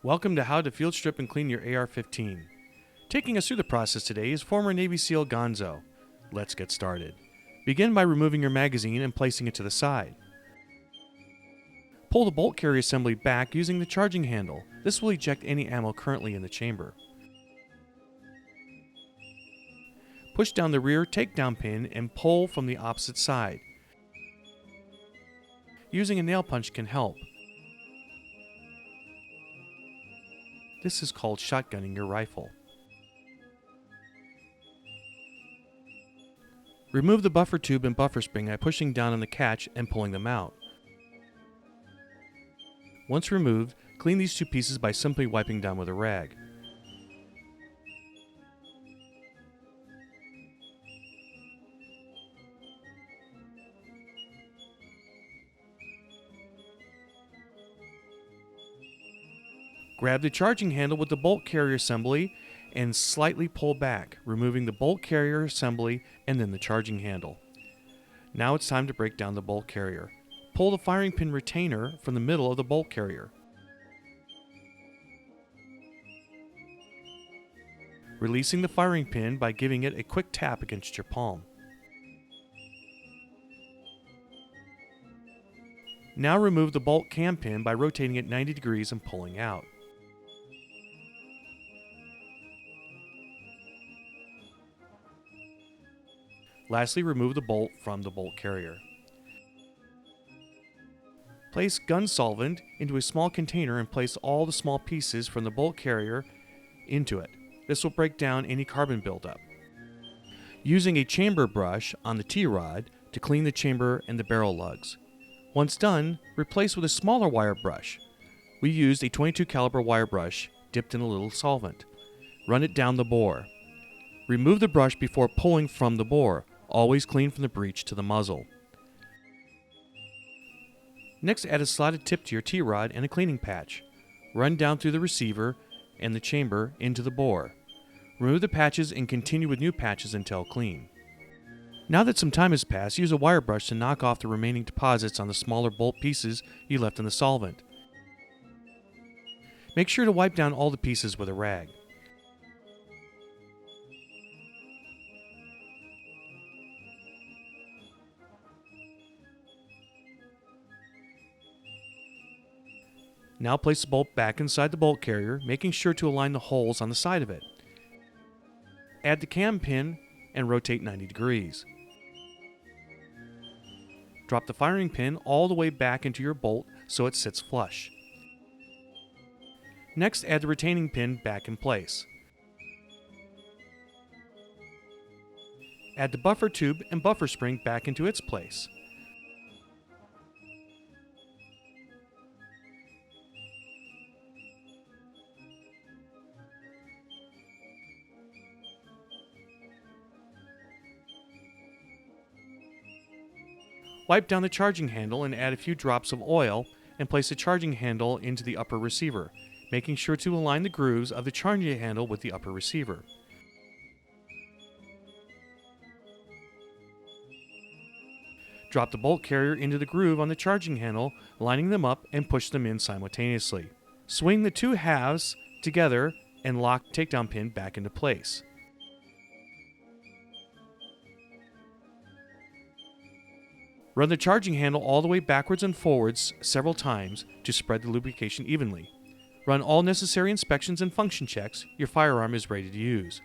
Welcome to How to Field Strip and Clean Your AR-15. Taking us through the process today is former Navy SEAL Gonzo. Let's get started. Begin by removing your magazine and placing it to the side. Pull the bolt carrier assembly back using the charging handle. This will eject any ammo currently in the chamber. Push down the rear takedown pin and pull from the opposite side. Using a nail punch can help. This is called shotgunning your rifle. Remove the buffer tube and buffer spring by pushing down on the catch and pulling them out. Once removed, clean these two pieces by simply wiping down with a rag. Grab the charging handle with the bolt carrier assembly and slightly pull back, removing the bolt carrier assembly and then the charging handle. Now it's time to break down the bolt carrier. Pull the firing pin retainer from the middle of the bolt carrier. Releasing the firing pin by giving it a quick tap against your palm. Now remove the bolt cam pin by rotating it 90 degrees and pulling out. Lastly, remove the bolt from the bolt carrier. Place gun solvent into a small container and place all the small pieces from the bolt carrier into it. This will break down any carbon buildup. Using a chamber brush on the T-rod to clean the chamber and the barrel lugs. Once done, replace with a smaller wire brush. We used a .22 caliber wire brush dipped in a little solvent. Run it down the bore. Remove the brush before pulling from the bore. Always clean from the breech to the muzzle. Next, add a slotted tip to your T-rod and a cleaning patch. Run down through the receiver and the chamber into the bore. Remove the patches and continue with new patches until clean. Now that some time has passed, use a wire brush to knock off the remaining deposits on the smaller bolt pieces you left in the solvent. Make sure to wipe down all the pieces with a rag. Now place the bolt back inside the bolt carrier, making sure to align the holes on the side of it. Add the cam pin and rotate 90 degrees. Drop the firing pin all the way back into your bolt so it sits flush. Next, add the retaining pin back in place. Add the buffer tube and buffer spring back into its place. Wipe down the charging handle and add a few drops of oil and place the charging handle into the upper receiver, making sure to align the grooves of the charging handle with the upper receiver. Drop the bolt carrier into the groove on the charging handle, lining them up and push them in simultaneously. Swing the two halves together and lock the takedown pin back into place. Run the charging handle all the way backwards and forwards several times to spread the lubrication evenly. Run all necessary inspections and function checks. Your firearm is ready to use.